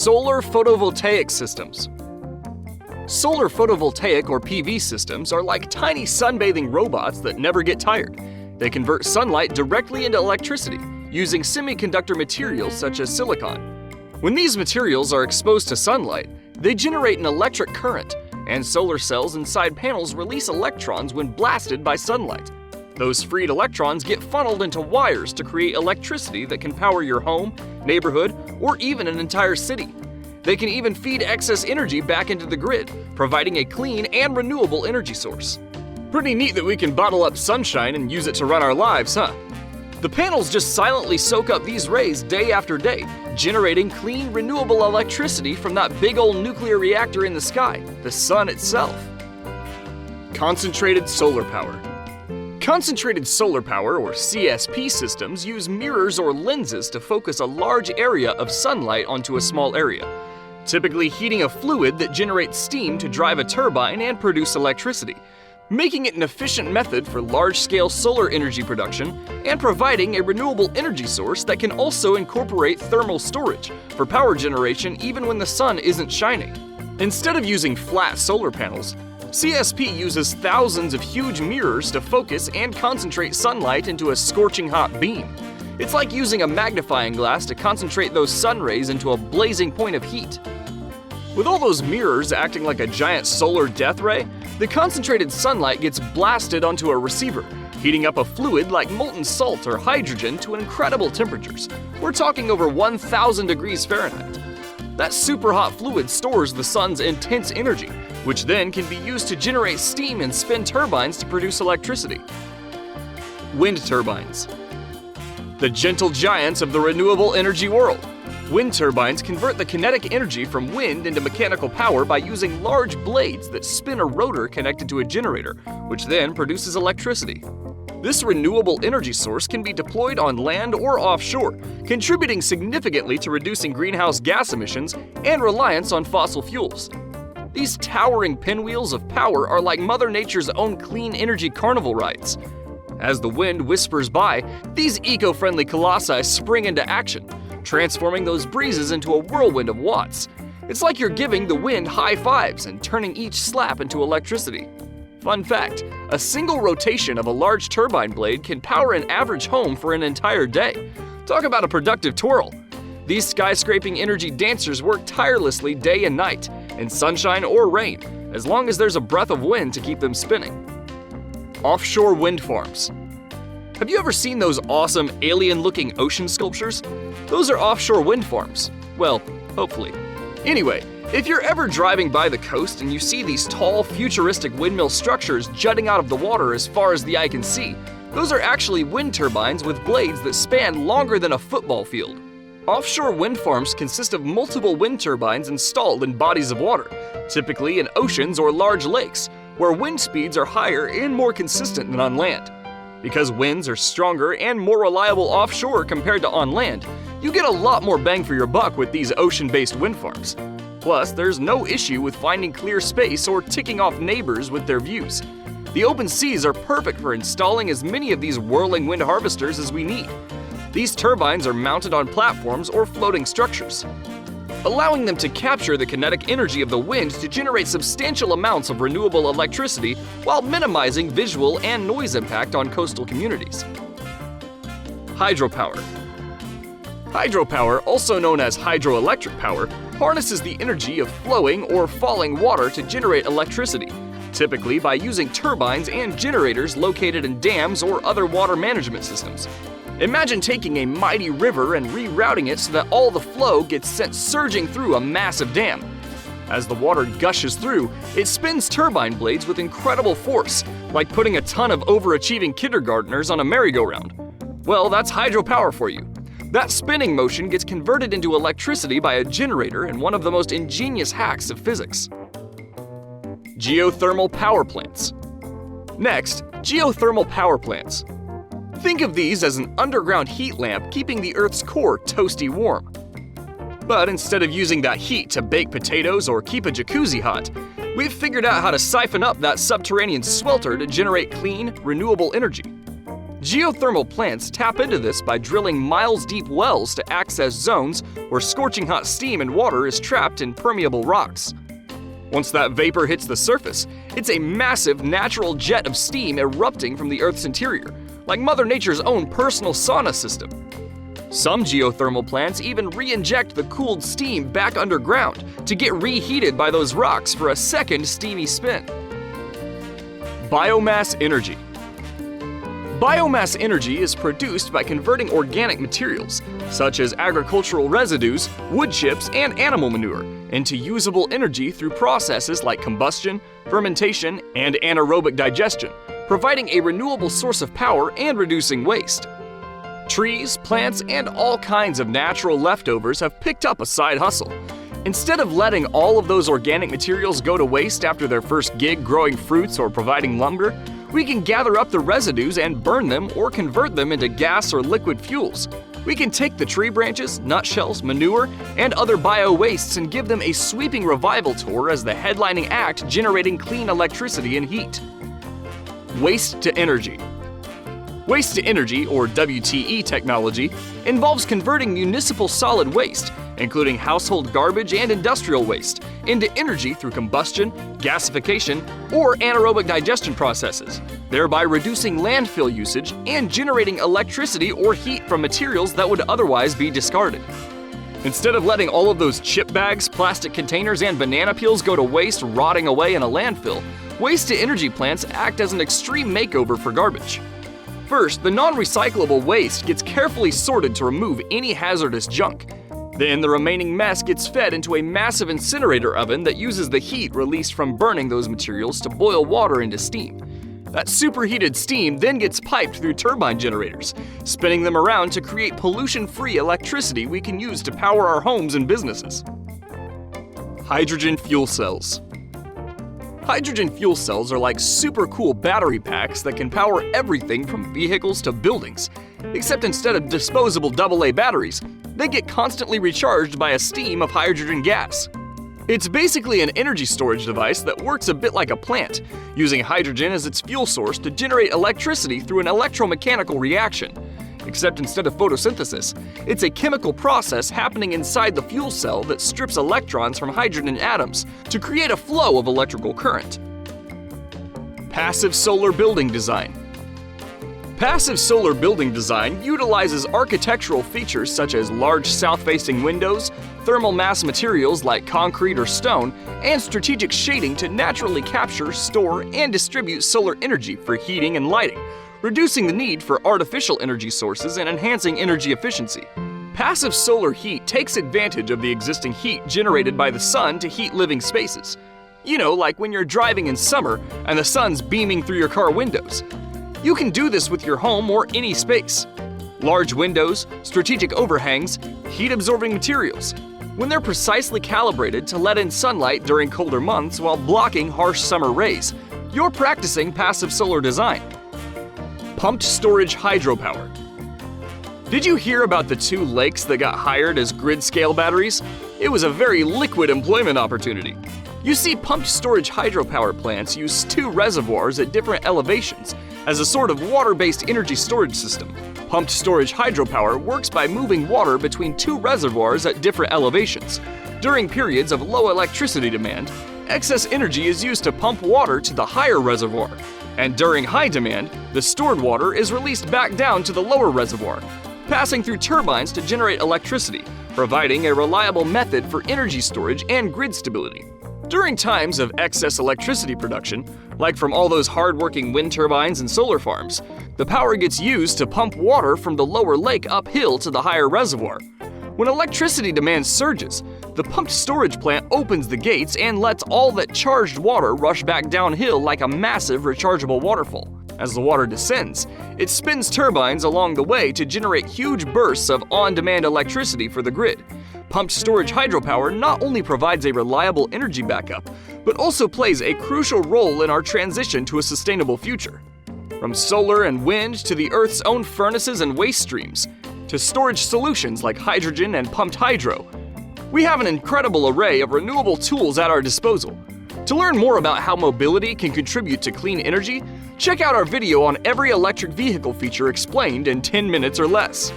Solar photovoltaic systems. Solar photovoltaic or PV systems are like tiny sunbathing robots that never get tired. They convert sunlight directly into electricity using semiconductor materials such as silicon. When these materials are exposed to sunlight, they generate an electric current, and solar cells inside panels release electrons when blasted by sunlight. Those freed electrons get funneled into wires to create electricity that can power your home, neighborhood, or even an entire city. They can even feed excess energy back into the grid, providing a clean and renewable energy source. Pretty neat that we can bottle up sunshine and use it to run our lives, huh? The panels just silently soak up these rays day after day, generating clean, renewable electricity from that big old nuclear reactor in the sky, the sun itself. Concentrated solar power. Concentrated solar power, or CSP systems, use mirrors or lenses to focus a large area of sunlight onto a small area, typically heating a fluid that generates steam to drive a turbine and produce electricity, making it an efficient method for large-scale solar energy production and providing a renewable energy source that can also incorporate thermal storage for power generation even when the sun isn't shining. Instead of using flat solar panels, CSP uses thousands of huge mirrors to focus and concentrate sunlight into a scorching hot beam. It's like using a magnifying glass to concentrate those sun rays into a blazing point of heat. With all those mirrors acting like a giant solar death ray, the concentrated sunlight gets blasted onto a receiver, heating up a fluid like molten salt or hydrogen to incredible temperatures. We're talking over 1,000 degrees Fahrenheit. That super hot fluid stores the sun's intense energy, which then can be used to generate steam and spin turbines to produce electricity. Wind turbines. The gentle giants of the renewable energy world. Wind turbines convert the kinetic energy from wind into mechanical power by using large blades that spin a rotor connected to a generator, which then produces electricity. This renewable energy source can be deployed on land or offshore, contributing significantly to reducing greenhouse gas emissions and reliance on fossil fuels. These towering pinwheels of power are like Mother Nature's own clean energy carnival rides. As the wind whispers by, these eco-friendly colossi spring into action, transforming those breezes into a whirlwind of watts. It's like you're giving the wind high fives and turning each slap into electricity. Fun fact, a single rotation of a large turbine blade can power an average home for an entire day. Talk about a productive twirl. These skyscraping energy dancers work tirelessly day and night, in sunshine or rain, as long as there's a breath of wind to keep them spinning. Offshore wind farms. Have you ever seen those awesome alien-looking ocean sculptures? Those are offshore wind farms. Well, hopefully. Anyway, if you're ever driving by the coast and you see these tall, futuristic windmill structures jutting out of the water as far as the eye can see, those are actually wind turbines with blades that span longer than a football field. Offshore wind farms consist of multiple wind turbines installed in bodies of water, typically in oceans or large lakes, where wind speeds are higher and more consistent than on land. Because winds are stronger and more reliable offshore compared to on land, you get a lot more bang for your buck with these ocean-based wind farms. Plus, there's no issue with finding clear space or ticking off neighbors with their views. The open seas are perfect for installing as many of these whirling wind harvesters as we need. These turbines are mounted on platforms or floating structures, allowing them to capture the kinetic energy of the wind to generate substantial amounts of renewable electricity while minimizing visual and noise impact on coastal communities. Hydropower. Hydropower, also known as hydroelectric power, harnesses the energy of flowing or falling water to generate electricity, typically by using turbines and generators located in dams or other water management systems. Imagine taking a mighty river and rerouting it so that all the flow gets sent surging through a massive dam. As the water gushes through, it spins turbine blades with incredible force, like putting a ton of overachieving kindergartners on a merry-go-round. Well, that's hydropower for you. That spinning motion gets converted into electricity by a generator in one of the most ingenious hacks of physics. Geothermal power plants. Next, geothermal power plants. Think of these as an underground heat lamp keeping the Earth's core toasty warm. But instead of using that heat to bake potatoes or keep a jacuzzi hot, we've figured out how to siphon up that subterranean swelter to generate clean, renewable energy. Geothermal plants tap into this by drilling miles-deep wells to access zones where scorching hot steam and water is trapped in permeable rocks. Once that vapor hits the surface, it's a massive natural jet of steam erupting from the Earth's interior, like Mother Nature's own personal sauna system. Some geothermal plants even re-inject the cooled steam back underground to get reheated by those rocks for a second steamy spin. Biomass energy. Biomass energy is produced by converting organic materials, such as agricultural residues, wood chips, and animal manure, into usable energy through processes like combustion, fermentation, and anaerobic digestion, providing a renewable source of power and reducing waste. Trees, plants, and all kinds of natural leftovers have picked up a side hustle. Instead of letting all of those organic materials go to waste after their first gig growing fruits or providing lumber, we can gather up the residues and burn them or convert them into gas or liquid fuels. We can take the tree branches, nutshells, manure, and other bio-wastes and give them a sweeping revival tour as the headlining act generating clean electricity and heat. Waste to energy. Waste to energy, or WTE technology, involves converting municipal solid waste, including household garbage and industrial waste, into energy through combustion, gasification, or anaerobic digestion processes, thereby reducing landfill usage and generating electricity or heat from materials that would otherwise be discarded. Instead of letting all of those chip bags, plastic containers, and banana peels go to waste rotting away in a landfill, waste-to-energy plants act as an extreme makeover for garbage. First, the non-recyclable waste gets carefully sorted to remove any hazardous junk. Then the remaining mess gets fed into a massive incinerator oven that uses the heat released from burning those materials to boil water into steam. That superheated steam then gets piped through turbine generators, spinning them around to create pollution-free electricity we can use to power our homes and businesses. Hydrogen fuel cells. Hydrogen fuel cells are like super cool battery packs that can power everything from vehicles to buildings, except instead of disposable AA batteries, they get constantly recharged by a steam of hydrogen gas. It's basically an energy storage device that works a bit like a plant, using hydrogen as its fuel source to generate electricity through an electromechanical reaction. Except instead of photosynthesis, it's a chemical process happening inside the fuel cell that strips electrons from hydrogen atoms to create a flow of electrical current. Passive solar building design. Passive solar building design utilizes architectural features such as large south-facing windows, thermal mass materials like concrete or stone, and strategic shading to naturally capture, store, and distribute solar energy for heating and lighting, reducing the need for artificial energy sources and enhancing energy efficiency. Passive solar heat takes advantage of the existing heat generated by the sun to heat living spaces. You know, like when you're driving in summer and the sun's beaming through your car windows. You can do this with your home or any space. Large windows, strategic overhangs, heat-absorbing materials. When they're precisely calibrated to let in sunlight during colder months while blocking harsh summer rays, you're practicing passive solar design. Pumped storage hydropower. Did you hear about the 2 lakes that got hired as grid-scale batteries? It was a very liquid employment opportunity. You see, pumped storage hydropower plants use 2 reservoirs at different elevations as a sort of water-based energy storage system. Pumped storage hydropower works by moving water between 2 reservoirs at different elevations. During periods of low electricity demand, excess energy is used to pump water to the higher reservoir. And during high demand, the stored water is released back down to the lower reservoir, passing through turbines to generate electricity, providing a reliable method for energy storage and grid stability. During times of excess electricity production, like from all those hard-working wind turbines and solar farms, the power gets used to pump water from the lower lake uphill to the higher reservoir. When electricity demand surges, the pumped storage plant opens the gates and lets all that charged water rush back downhill like a massive rechargeable waterfall. As the water descends, it spins turbines along the way to generate huge bursts of on-demand electricity for the grid. Pumped storage hydropower not only provides a reliable energy backup, but also plays a crucial role in our transition to a sustainable future. From solar and wind to the Earth's own furnaces and waste streams, to storage solutions like hydrogen and pumped hydro, we have an incredible array of renewable tools at our disposal. To learn more about how mobility can contribute to clean energy, check out our video on every electric vehicle feature explained in 10 minutes or less.